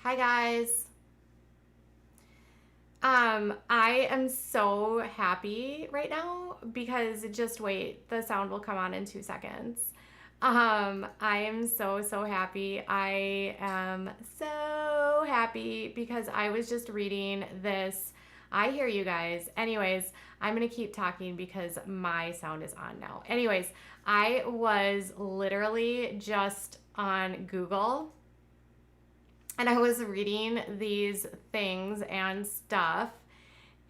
Hi guys. I am so happy right now because just wait, the sound will come on in 2 seconds. I am so happy. I am so happy because I was just reading this. I hear you guys. Anyways, I'm going to keep talking because my sound is on now. Anyways, I was literally just on Google and I was reading these things and stuff.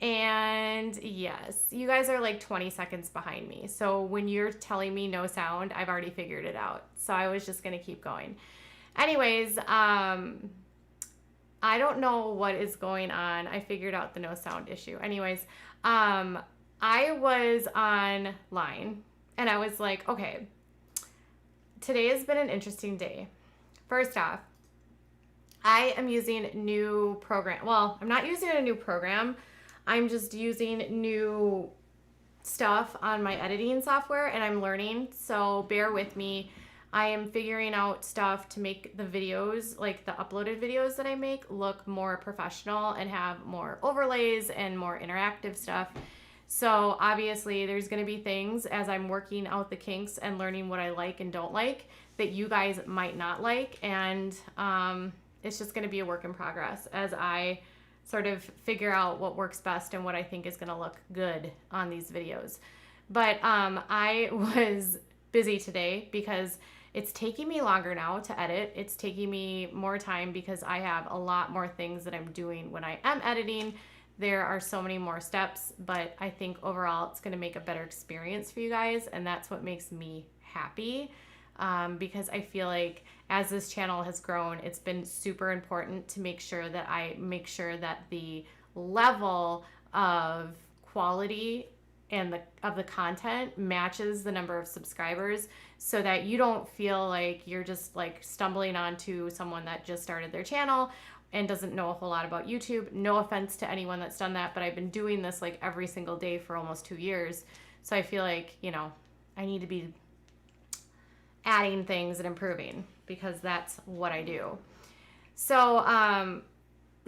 And yes, you guys are like 20 seconds behind me. So when you're telling me no sound, I've already figured it out. So I was just going to keep going. Anyways, I don't know what is going on. I figured out the no sound issue. Anyways, I was online and I was like, okay, today has been an interesting day. First off, I am using new program. Well, I'm not using a new program. I'm just using new stuff on my editing software and I'm learning. So bear with me. I am figuring out stuff to make the videos, like the uploaded videos that I make, look more professional and have more overlays and more interactive stuff. So obviously there's going to be things as I'm working out the kinks and learning what I like and don't like that you guys might not like. And it's just going to be a work in progress as I sort of figure out what works best and what I think is going to look good on these videos. But I was busy today because it's taking me longer now to edit. It's taking me more time because I have a lot more things that I'm doing when I am editing. There are so many more steps, but I think overall it's going to make a better experience for you guys, and that's what makes me happy. Because I feel like as this channel has grown, it's been super important to make sure that the level of quality and of the content matches the number of subscribers, so that you don't feel like you're just like stumbling onto someone that just started their channel and doesn't know a whole lot about YouTube. No offense to anyone that's done that, but I've been doing this like every single day for almost 2 years. So I feel like, I need to be adding things and improving because that's what I do. So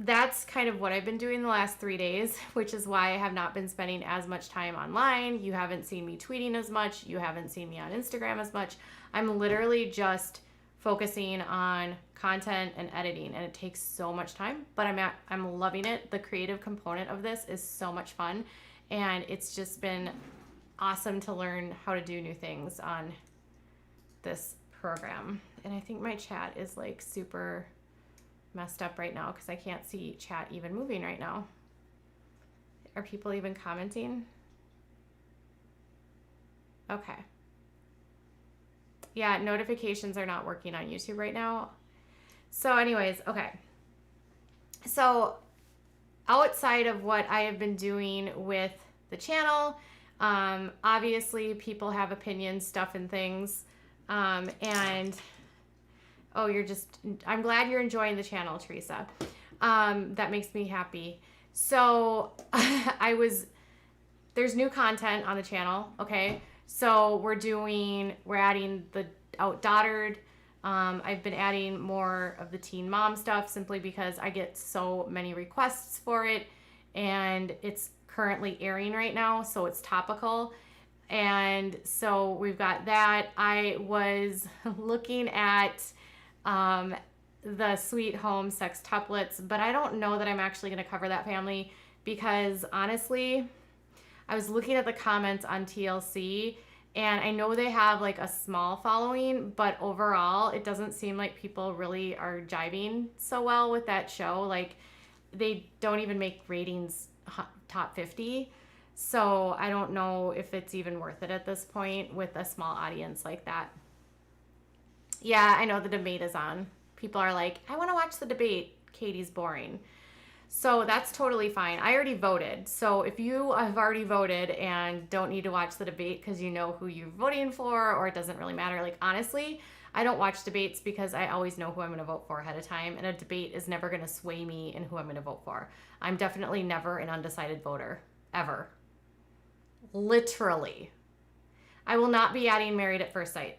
that's kind of what I've been doing the last 3 days, which is why I have not been spending as much time online. You haven't seen me tweeting as much. You haven't seen me on Instagram as much. I'm literally just focusing on content and editing, and it takes so much time, but I'm loving it. The creative component of this is so much fun, and it's just been awesome to learn how to do new things on this program. And I think my chat is like super messed up right now because I can't see chat even moving right now. Are people even commenting? Okay. Yeah, notifications are not working on YouTube right now. So anyways, okay. So outside of what I have been doing with the channel, obviously people have opinions, stuff, and things. I'm glad you're enjoying the channel, Teresa. That makes me happy. So there's new content on the channel. Okay. So we're adding the outdaughtered. I've been adding more of the teen mom stuff simply because I get so many requests for it, and it's currently airing right now. So it's topical. And so we've got that. I was looking at the Sweet Home Sextuplets, but I don't know that I'm actually going to cover that family because honestly, I was looking at the comments on TLC, and I know they have like a small following, but overall, it doesn't seem like people really are jiving so well with that show. Like, they don't even make ratings top 50. So I don't know if it's even worth it at this point with a small audience like that. Yeah, I know the debate is on. People are like, I want to watch the debate. Katie's boring. So that's totally fine. I already voted. So if you have already voted and don't need to watch the debate because you know who you're voting for, or it doesn't really matter, like honestly, I don't watch debates because I always know who I'm going to vote for ahead of time, and a debate is never going to sway me in who I'm going to vote for. I'm definitely never an undecided voter, ever. Literally. I will not be adding Married at First Sight.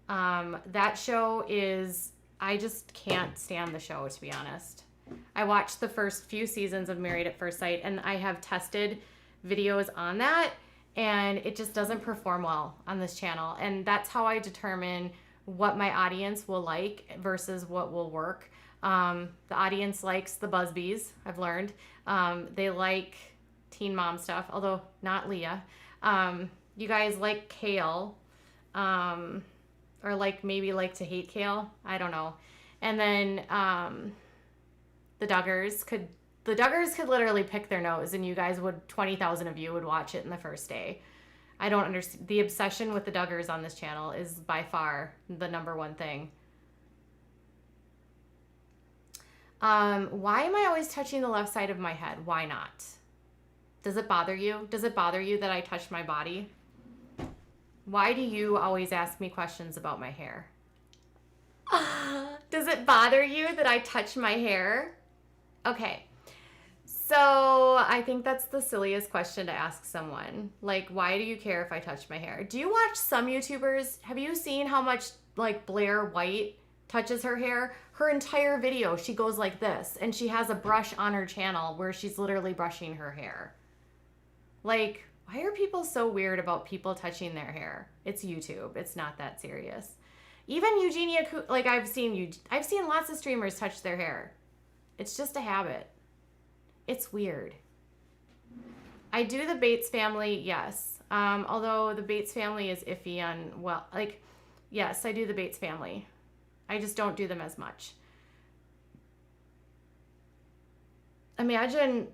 That show is, I just can't stand the show, to be honest. I watched the first few seasons of Married at First Sight, and I have tested videos on that, and it just doesn't perform well on this channel. And that's how I determine what my audience will like versus what will work. The audience likes the Busbies, I've learned. They like teen mom stuff, although not Leah. You guys like Kale, or maybe like to hate Kale. I don't know. And then the Duggars could literally pick their nose, and you guys would 20,000 of you would watch it in the first day. I don't understand. The obsession with the Duggars on this channel is by far the number one thing. Why am I always touching the left side of my head? Why not? Does it bother you? Does it bother you that I touch my body? Why do you always ask me questions about my hair? Does it bother you that I touch my hair? Okay. So I think that's the silliest question to ask someone. Like, why do you care if I touch my hair? Do you watch some YouTubers? Have you seen how much Blair White touches her hair? Her entire video, she goes like this, and she has a brush on her channel where she's literally brushing her hair. Like, why are people so weird about people touching their hair? It's YouTube. It's not that serious. Even Eugenia, I've seen lots of streamers touch their hair. It's just a habit. It's weird. I do the Bates family, yes. Although the Bates family is iffy on, yes, I do the Bates family. I just don't do them as much. Imagine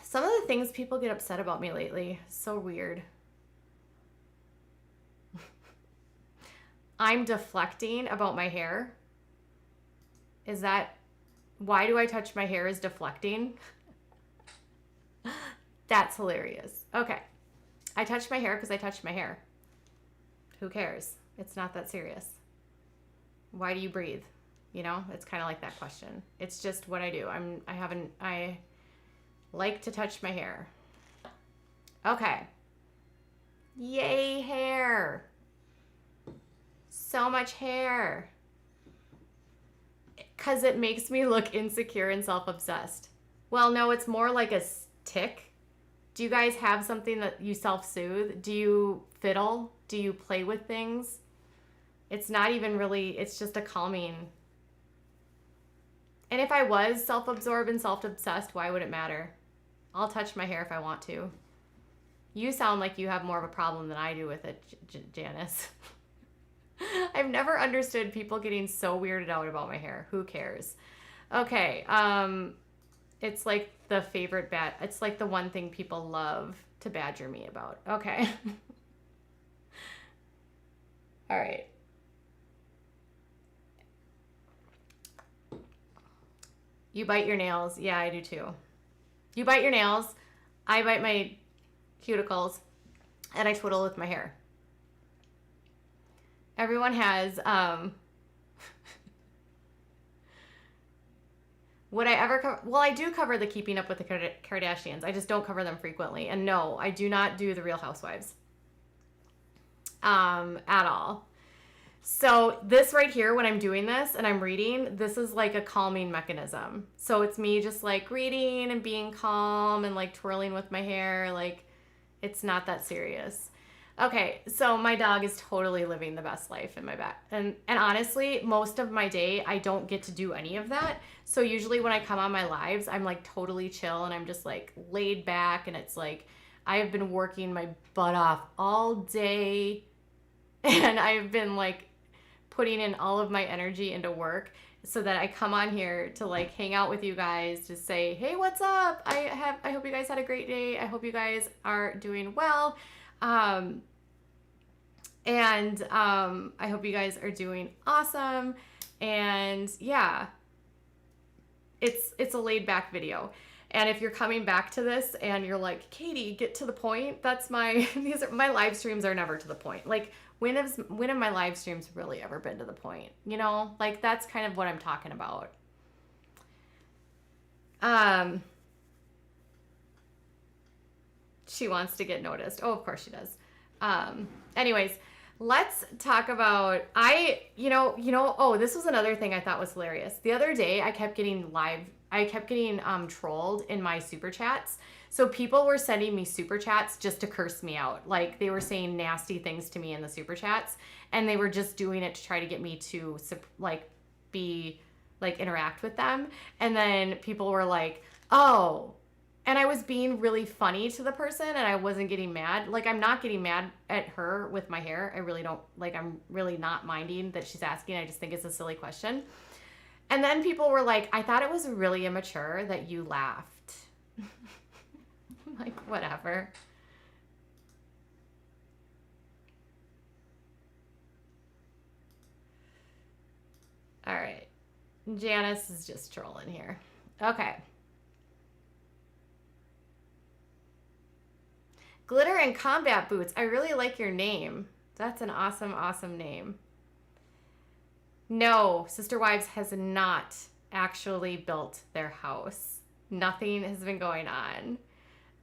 some of the things people get upset about me lately. So weird. I'm deflecting about my hair. Is that why do I touch my hair is deflecting? That's hilarious. Okay. I touch my hair because I touch my hair. Who cares? It's not that serious. Why do you breathe? You know, it's kind of like that question. It's just what I do. I like to touch my hair. Okay. Yay, hair. So much hair. Because it makes me look insecure and self-obsessed. Well, no, it's more like a tick. Do you guys have something that you self-soothe? Do you fiddle? Do you play with things? It's not even really, it's just a calming. And if I was self-absorbed and self-obsessed, why would it matter? I'll touch my hair if I want to. You sound like you have more of a problem than I do with it, Janice. I've never understood people getting so weirded out about my hair. Who cares? Okay, it's like the favorite it's like the one thing people love to badger me about. Okay. All right. You bite your nails. Yeah, I do too. You bite your nails. I bite my cuticles. And I twiddle with my hair. Everyone has, would I ever cover, well, I do cover the Keeping Up with the Kardashians. I just don't cover them frequently. And no, I do not do the Real Housewives. At all. So this right here, when I'm doing this and I'm reading, this is like a calming mechanism. So it's me just like reading and being calm and like twirling with my hair. Like, it's not that serious. Okay, so my dog is totally living the best life in my bed. And honestly, most of my day, I don't get to do any of that. So usually when I come on my lives, I'm like totally chill and I'm just like laid back. And it's like, I have been working my butt off all day. And I've been like putting in all of my energy into work so that I come on here to like hang out with you guys, to say, hey, what's up? I hope you guys had a great day. I hope you guys are doing well. I hope you guys are doing awesome. And yeah, it's a laid back video. And if you're coming back to this and you're like, Katie, get to the point. That's my live streams are never to the point. Like, when have my live streams really ever been to the point? You know, like that's kind of what I'm talking about. She wants to get noticed. Oh, of course she does. Anyways, Let's talk about oh, this was another thing I thought was hilarious. The other day I kept getting trolled in my super chats. So people were sending me super chats just to curse me out. Like they were saying nasty things to me in the super chats, and they were just doing it to try to get me to be interact with them. And then people were like, "Oh," and I was being really funny to the person, and I wasn't getting mad. Like, I'm not getting mad at her with my hair. I really don't, I'm really not minding that she's asking. I just think it's a silly question. And then people were like, "I thought it was really immature that you laughed." I'm like, whatever. All right. Janice is just trolling here. Okay. Glitter and Combat Boots. I really like your name. That's an awesome, awesome name. No, Sister Wives has not actually built their house. Nothing has been going on.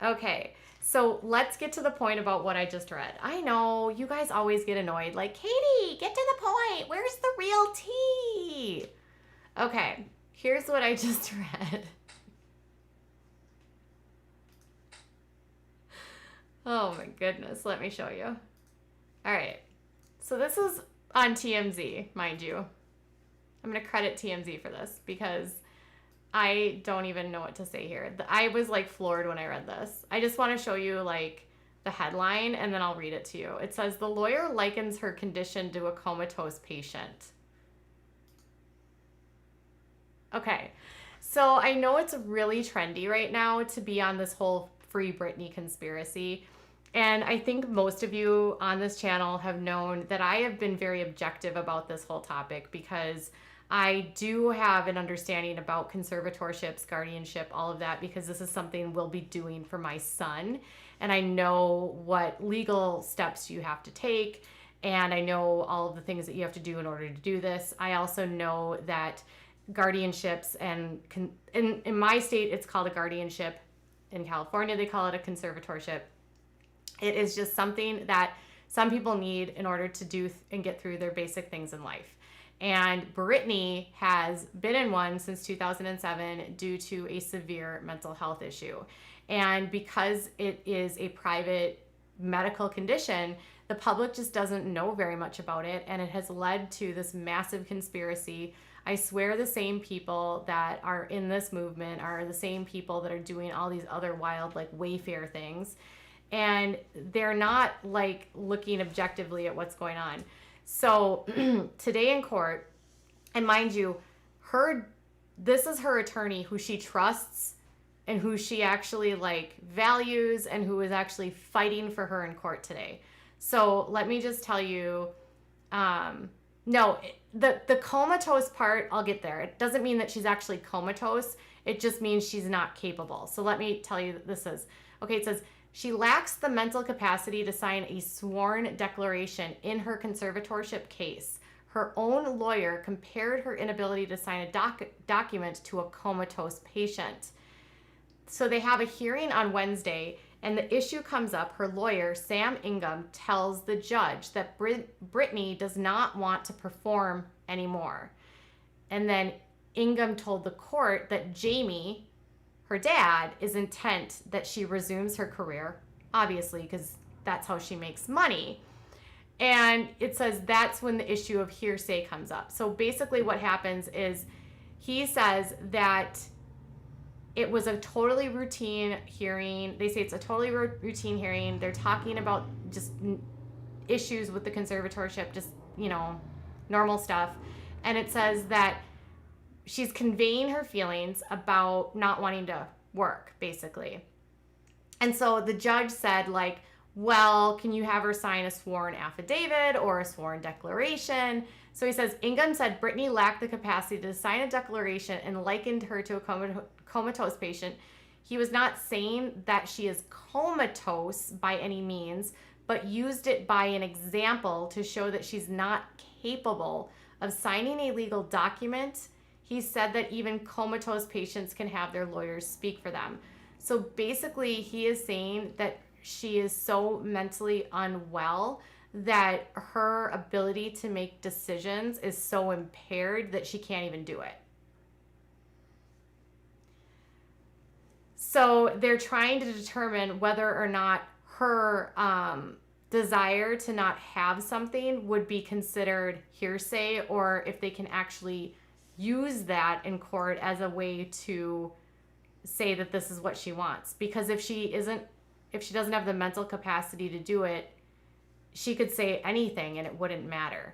Okay, so let's get to the point about what I just read. I know, you guys always get annoyed. Like, Katie, get to the point. Where's the real tea? Okay, here's what I just read. Oh my goodness, let me show you. All right, so this is on TMZ, mind you. I'm going to credit TMZ for this because I don't even know what to say here. I was like floored when I read this. I just want to show you like the headline and then I'll read it to you. It says, "The lawyer likens her condition to a comatose patient." Okay, so I know it's really trendy right now to be on this whole Free Britney conspiracy. And I think most of you on this channel have known that I have been very objective about this whole topic because I do have an understanding about conservatorships, guardianship, all of that, because this is something we'll be doing for my son. And I know what legal steps you have to take. And I know all of the things that you have to do in order to do this. I also know that guardianships and in my state, it's called a guardianship. In California, they call it a conservatorship. It is just something that some people need in order to do and get through their basic things in life. And Britney has been in one since 2007 due to a severe mental health issue. And because it is a private medical condition, the public just doesn't know very much about it. And it has led to this massive conspiracy. I swear the same people that are in this movement are the same people that are doing all these other wild, like Wayfair things. And they're not like looking objectively at what's going on. So today in court, and mind you, this is her attorney who she trusts and who she actually like values and who is actually fighting for her in court today. So let me just tell you, no, the comatose part, I'll get there. It doesn't mean that she's actually comatose. It just means she's not capable. So let me tell you, this is, okay, it says, she lacks the mental capacity to sign a sworn declaration in her conservatorship case. Her own lawyer compared her inability to sign a document to a comatose patient. So they have a hearing on Wednesday, and the issue comes up. Her lawyer, Sam Ingham, tells the judge that Britney does not want to perform anymore. And then Ingham told the court that Jamie, her dad, is intent that she resumes her career, obviously, because that's how she makes money. And it says that's when the issue of hearsay comes up. So basically what happens is he says that it was a totally routine hearing. They say it's a totally routine hearing. They're talking about just issues with the conservatorship, just, normal stuff. And it says that she's conveying her feelings about not wanting to work, basically. And so the judge said, like, well, can you have her sign a sworn affidavit or a sworn declaration? So he says, Ingham said Britney lacked the capacity to sign a declaration and likened her to a comatose patient. He was not saying that she is comatose by any means, but used it by an example to show that she's not capable of signing a legal document. He said that even comatose patients can have their lawyers speak for them. So basically, he is saying that she is so mentally unwell that her ability to make decisions is so impaired that she can't even do it. So they're trying to determine whether or not her desire to not have something would be considered hearsay, or if they can actually use that in court as a way to say that this is what she wants. Because if she doesn't have the mental capacity to do it, she could say anything and it wouldn't matter.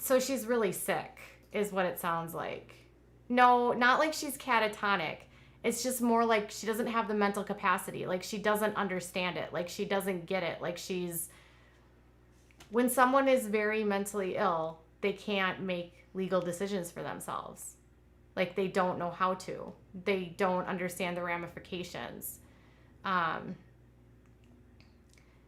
So she's really sick, is what it sounds like. No, not like she's catatonic. It's just more like she doesn't have the mental capacity. Like she doesn't understand it. Like she doesn't get it. Like when someone is very mentally ill, they can't make legal decisions for themselves. Like they don't know how to. They don't understand the ramifications.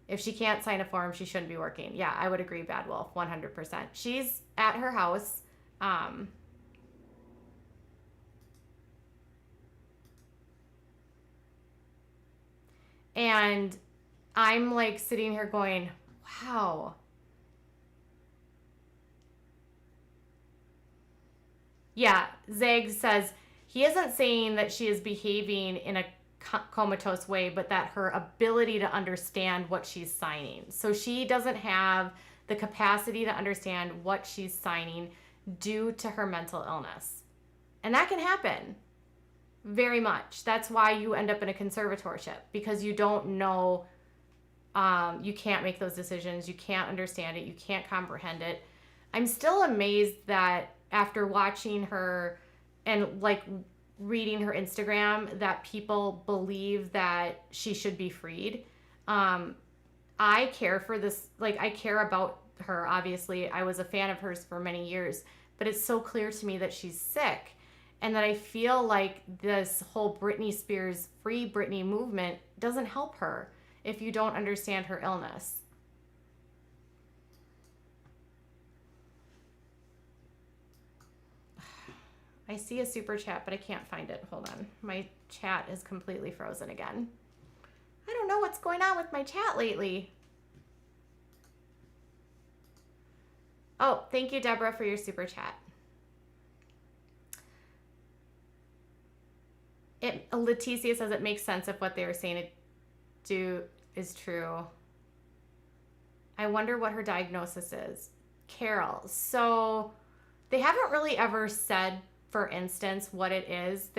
If she can't sign a form, she shouldn't be working. Yeah, I would agree, Bad Wolf, 100%. She's at her house. And I'm like sitting here going, wow. Yeah, Zeg says he isn't saying that she is behaving in a comatose way, but that her ability to understand what she's signing. So she doesn't have the capacity to understand what she's signing due to her mental illness. And that can happen very much. That's why you end up in a conservatorship, because you don't know, you can't make those decisions, you can't understand it, you can't comprehend it. I'm still amazed that after watching her and like reading her Instagram, that people believe that she should be freed. I care for this, like I care about her, obviously. I was a fan of hers for many years, but it's so clear to me that she's sick, and that I feel like this whole Britney Spears, Free Britney movement doesn't help her if you don't understand her illness. I see a super chat, but I can't find it. Hold on. My chat is completely frozen again. I don't know what's going on with my chat lately. Oh, thank you, Deborah, for your super chat. Leticia says it makes sense if what they were saying is true. I wonder what her diagnosis is. Carol. So they haven't really ever said, for instance, what it is.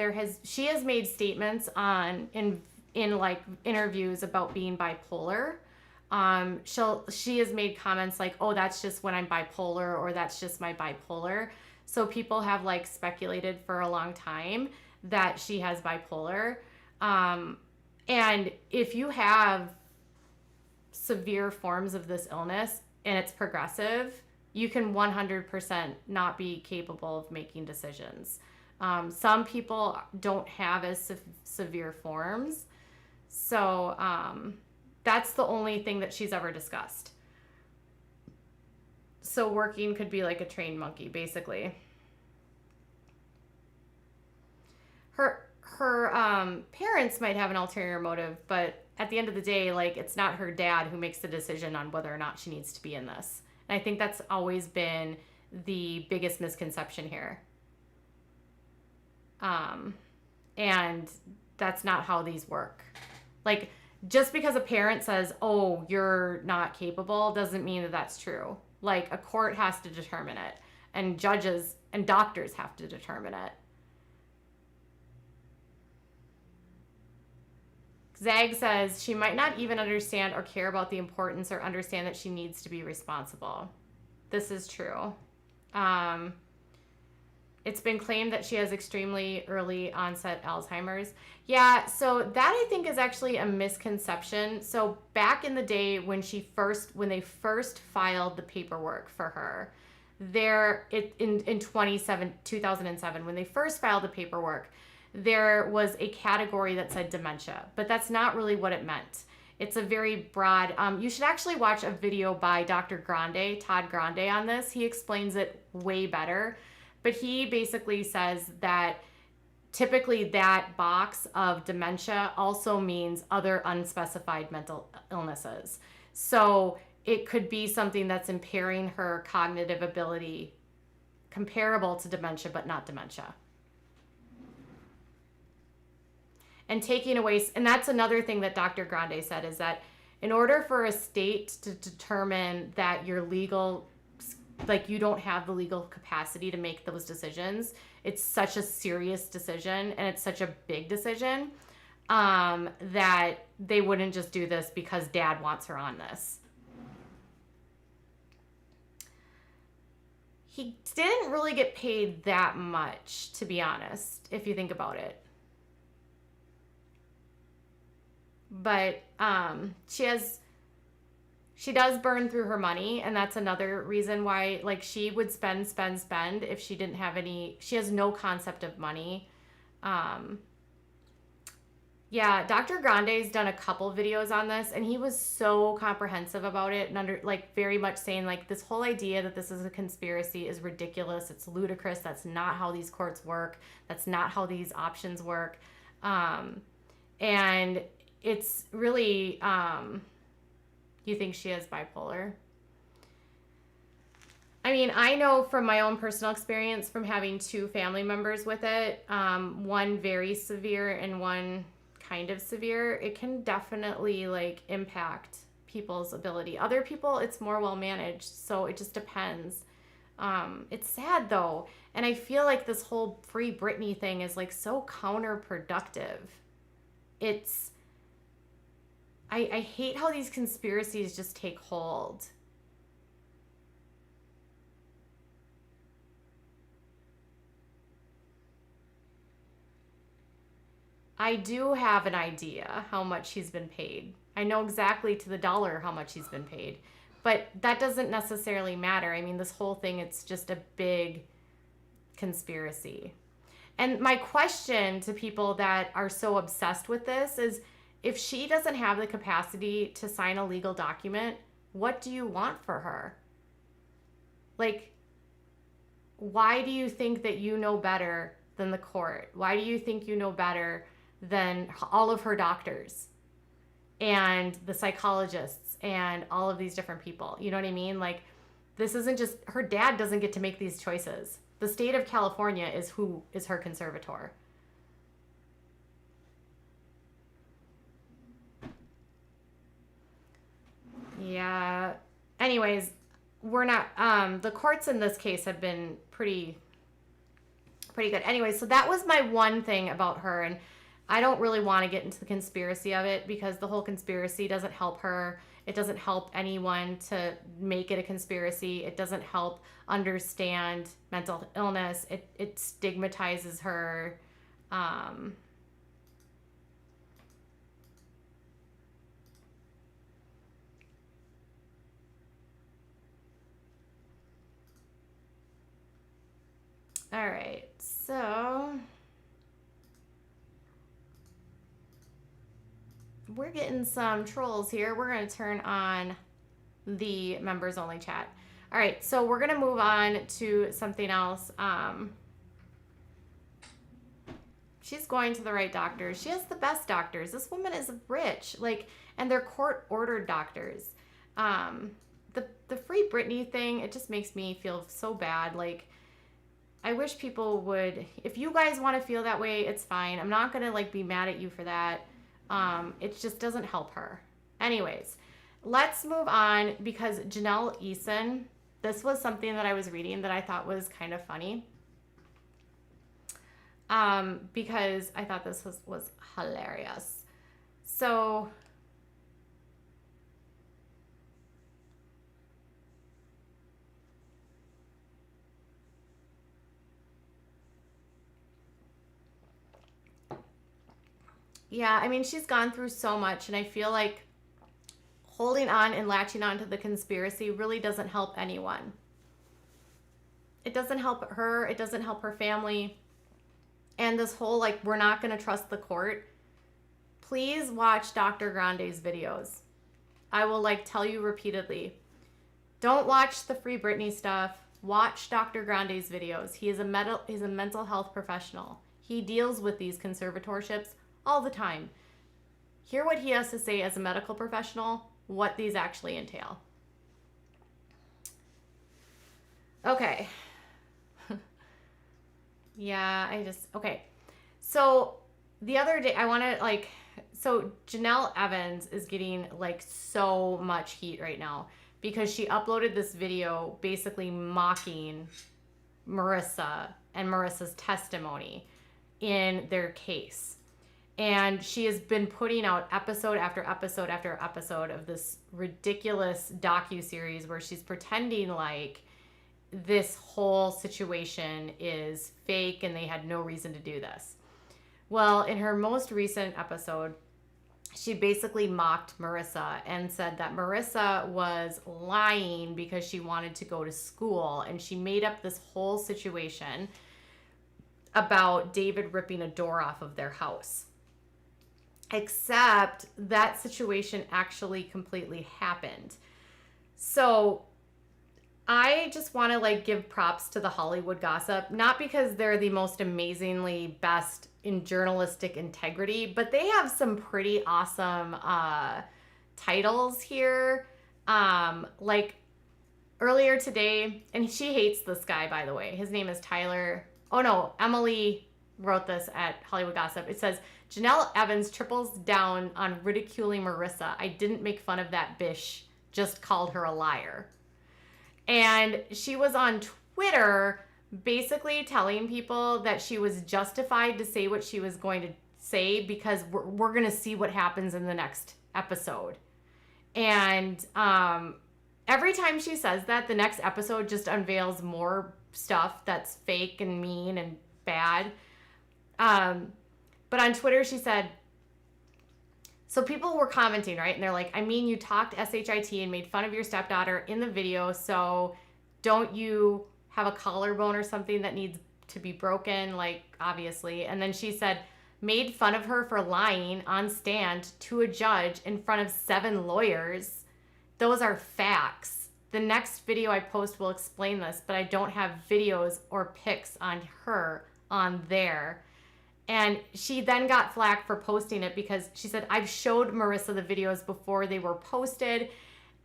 She has made statements in like interviews about being bipolar. She has made comments like, oh, that's just when I'm bipolar, or that's just my bipolar. So people have like speculated for a long time that she has bipolar. And if you have severe forms of this illness and it's progressive, you can 100% not be capable of making decisions. Some people don't have as severe forms. So that's the only thing that she's ever discussed. So working could be like a trained monkey, basically. Her parents might have an ulterior motive, but at the end of the day, like, it's not her dad who makes the decision on whether or not she needs to be in this. And I think that's always been the biggest misconception here. And that's not how these work. Like, just because a parent says, oh, you're not capable, doesn't mean that that's true. Like, a court has to determine it, and judges and doctors have to determine it. Zag says she might not even understand or care about the importance or understand that she needs to be responsible. This is true. It's been claimed that she has extremely early onset Alzheimer's. Yeah, so that I think is actually a misconception. So back in the day when they first filed the paperwork for her, in 2007, when they first filed the paperwork, there was a category that said dementia, but that's not really what it meant. It's a very broad, you should actually watch a video by Dr. Todd Grande on this. He explains it way better, but he basically says that typically that box of dementia also means other unspecified mental illnesses. So it could be something that's impairing her cognitive ability, comparable to dementia, but not dementia. And taking away, and that's another thing that Dr. Grande said, is that in order for a state to determine that you're legal, like you don't have the legal capacity to make those decisions, it's such a serious decision and it's such a big decision, that they wouldn't just do this because dad wants her on this. He didn't really get paid that much, to be honest, if you think about it. But she does burn through her money, and that's another reason why, like, she would spend if she didn't have any, she has no concept of money. Yeah, Dr. Grande's done a couple videos on this, and he was so comprehensive about it, and very much saying, like, this whole idea that this is a conspiracy is ridiculous. It's ludicrous. That's not how these courts work. That's not how these options work. And it's really, you think she has bipolar? I mean, I know from my own personal experience from having two family members with it, one very severe and one kind of severe, it can definitely like impact people's ability. Other people, it's more well managed, so it just depends. It's sad though, and I feel like this whole Free Britney thing is like so counterproductive. I hate how these conspiracies just take hold. I do have an idea how much he's been paid. I know exactly to the dollar how much he's been paid. But that doesn't necessarily matter. I mean, this whole thing, it's just a big conspiracy. And my question to people that are so obsessed with this is, if she doesn't have the capacity to sign a legal document, what do you want for her? Like, why do you think that you know better than the court? Why do you think you know better than all of her doctors and the psychologists and all of these different people? You know what I mean? Like, this isn't just, her dad doesn't get to make these choices. The state of California is who is her conservator. Yeah. Anyways, we're not, the courts in this case have been pretty good. Anyway, so that was my one thing about her, and I don't really want to get into the conspiracy of it because the whole conspiracy doesn't help her. It doesn't help anyone to make it a conspiracy. It doesn't help understand mental illness. It stigmatizes her. All right, so we're getting some trolls here. We're going to turn on the members only chat. All right, so we're going to move on to something else. She's going to the right doctors. She has the best doctors. This woman is rich, like, and they're court-ordered doctors. The Free Britney thing, it just makes me feel so bad. Like, I wish people would, if you guys want to feel that way, it's fine. I'm not going to like be mad at you for that. It just doesn't help her. Anyways, let's move on because Jenelle Eason, this was something that I was reading that I thought was kind of funny. Because I thought this was hilarious. So yeah, I mean, she's gone through so much, and I feel like holding on and latching on to the conspiracy really doesn't help anyone. It doesn't help her. It doesn't help her family. And this whole, like, we're not going to trust the court. Please watch Dr. Grande's videos. I will, like, tell you repeatedly. Don't watch the Free Britney stuff. Watch Dr. Grande's videos. He's a mental health professional. He deals with these conservatorships all the time. Hear what he has to say as a medical professional, what these actually entail. Okay. Okay. So the other day, so Jenelle Evans is getting like so much heat right now because she uploaded this video basically mocking Marissa and Marissa's testimony in their case. And she has been putting out episode after episode after episode of this ridiculous docuseries where she's pretending like this whole situation is fake and they had no reason to do this. Well, in her most recent episode, she basically mocked Marissa and said that Marissa was lying because she wanted to go to school, and she made up this whole situation about David ripping a door off of their house. Except that situation actually completely happened. So I just want to like give props to the Hollywood Gossip, not because they're the most amazingly best in journalistic integrity, but they have some pretty awesome titles here. Like earlier today, and she hates this guy, by the way. His name is Tyler. Oh no, Emily wrote this at Hollywood Gossip. It says, Jenelle Evans triples down on ridiculing Marissa. I didn't make fun of that bish, just called her a liar. And she was on Twitter basically telling people that she was justified to say what she was going to say because we're going to see what happens in the next episode. And every time she says that, the next episode just unveils more stuff that's fake and mean and bad. But on Twitter, she said, so people were commenting, right? And they're like, I mean, you talked SHIT and made fun of your stepdaughter in the video, so don't you have a collarbone or something that needs to be broken? Like, obviously. And then she said, made fun of her for lying on stand to a judge in front of 7 lawyers. Those are facts. The next video I post will explain this, but I don't have videos or pics on her on there. And she then got flack for posting it because she said, I've showed Marissa the videos before they were posted.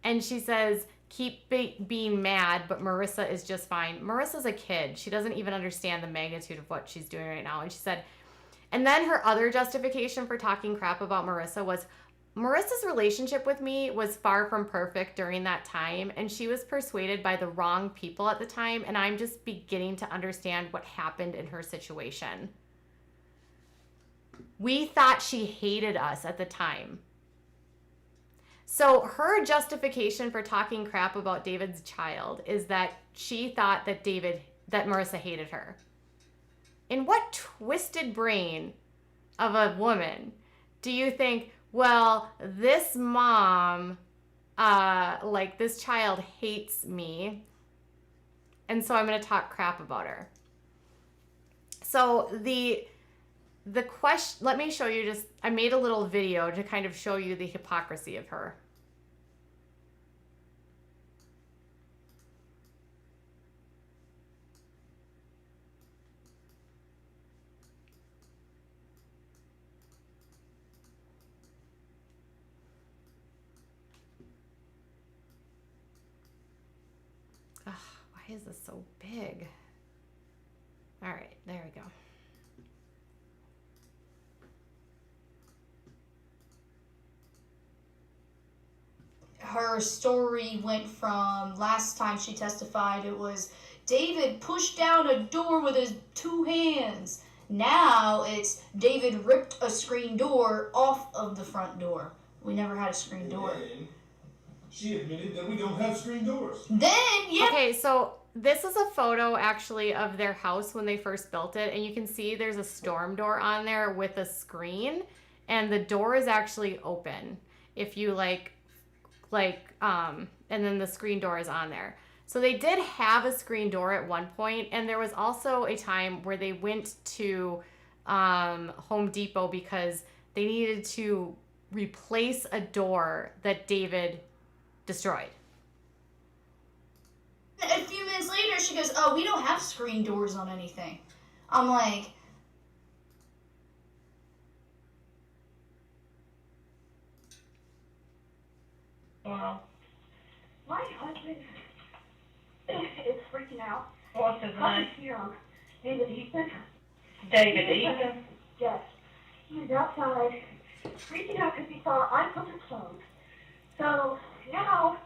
And she says, keep being mad, but Marissa is just fine. Marissa's a kid. She doesn't even understand the magnitude of what she's doing right now. And she said, and then her other justification for talking crap about Marissa was, Marissa's relationship with me was far from perfect during that time, and she was persuaded by the wrong people at the time, and I'm just beginning to understand what happened in her situation. We thought she hated us at the time. So her justification for talking crap about David's child is that she thought that Marissa hated her. In what twisted brain of a woman do you think, well, this mom, this child hates me, and so I'm going to talk crap about her? So the question, let me show you I made a little video to kind of show you the hypocrisy of her. Ugh, why is this so big? All right, there we go. Her story went from last time she testified, it was David pushed down a door with his 2 hands. Now it's David ripped a screen door off of the front door. We never had a screen door. And she admitted that we don't have screen doors. Okay, so this is a photo actually of their house when they first built it, and you can see there's a storm door on there with a screen, and the door is actually open. If you and then the screen door is on there. So they did have a screen door at one point, and there was also a time where they went to Home Depot because they needed to replace a door that David destroyed. A few minutes later, she goes, oh, we don't have screen doors on anything. I'm like, going on? My husband is freaking out. What's his Come name? here, David Eason. David Eason? Yes. He's outside, freaking out because he saw I put the clothes. So now,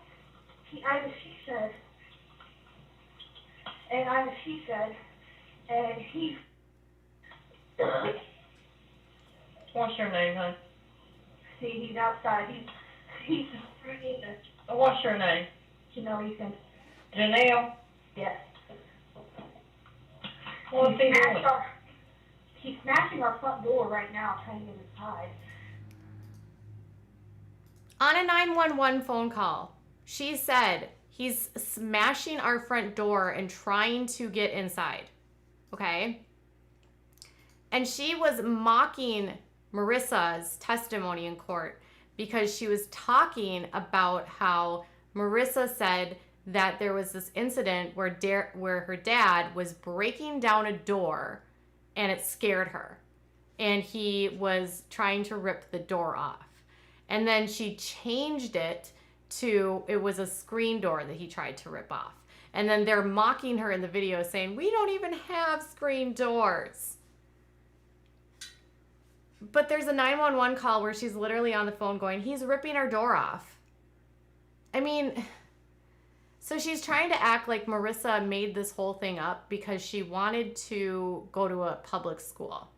I'm a she said, and I'm a she said, and he. What's your name, hon? See, he's outside. He's freaking What's your name? Jenelle Eason. Jenelle? Yes. What's he doing? He's smashing our front door right now, trying to get inside. On a 911 phone call, she said he's smashing our front door and trying to get inside. Okay? And she was mocking Marissa's testimony in court because she was talking about how Marissa said that there was this incident where her dad was breaking down a door and it scared her. And he was trying to rip the door off. And then she changed it to, it was a screen door that he tried to rip off. And then they're mocking her in the video saying, we don't even have screen doors. But there's a 911 call where she's literally on the phone going, he's ripping our door off. I mean, so she's trying to act like Marissa made this whole thing up because she wanted to go to a public school.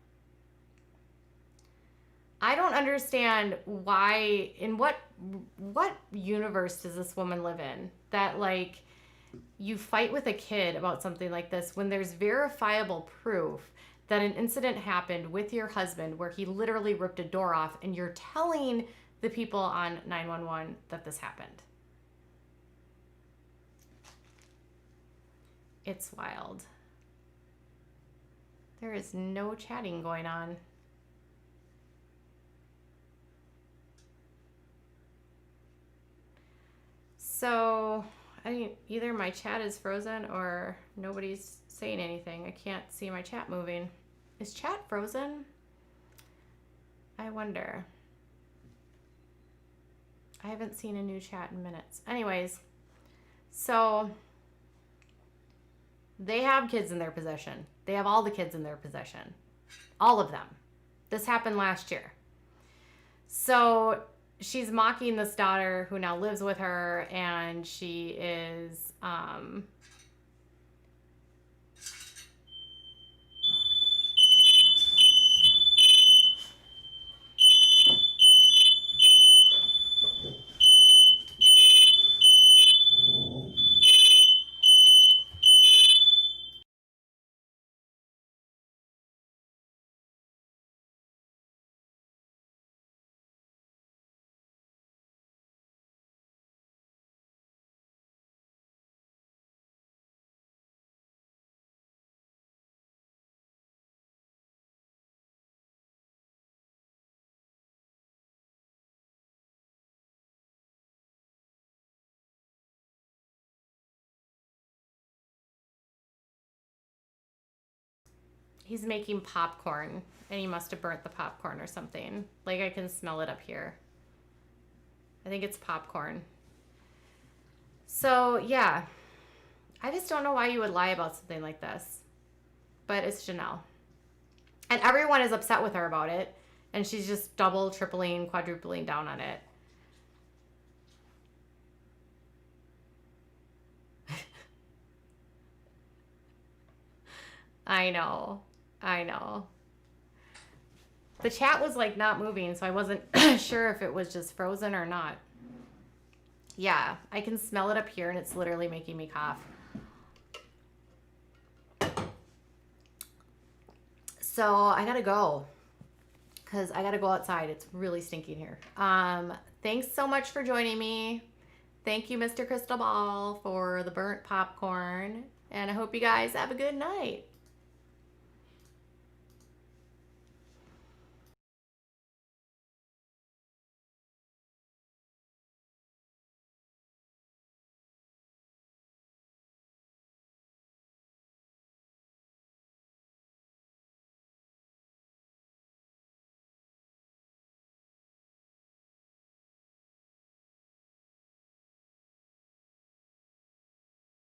I don't understand why, in what universe does this woman live in? That, like, you fight with a kid about something like this when there's verifiable proof that an incident happened with your husband where he literally ripped a door off and you're telling the people on 911 that this happened. It's wild. There is no chatting going on. So, I mean, either my chat is frozen or nobody's saying anything. I can't see my chat moving. Is chat frozen? I wonder. I haven't seen a new chat in minutes. Anyways, so they have kids in their possession. They have all the kids in their possession. All of them. This happened last year. So she's mocking this daughter who now lives with her, and she is he's making popcorn, and he must have burnt the popcorn or something. Like, I can smell it up here. I think it's popcorn. So, yeah. I just don't know why you would lie about something like this. But it's Jenelle. And everyone is upset with her about it. And she's just double, tripling, quadrupling down on it. I know. The chat was like not moving, so I wasn't sure if it was just frozen or not. Yeah, I can smell it up here, and it's literally making me cough. So I gotta go, because I gotta go outside. It's really stinking here. Thanks so much for joining me. Thank you, Mr. Crystal Ball, for the burnt popcorn. And I hope you guys have a good night.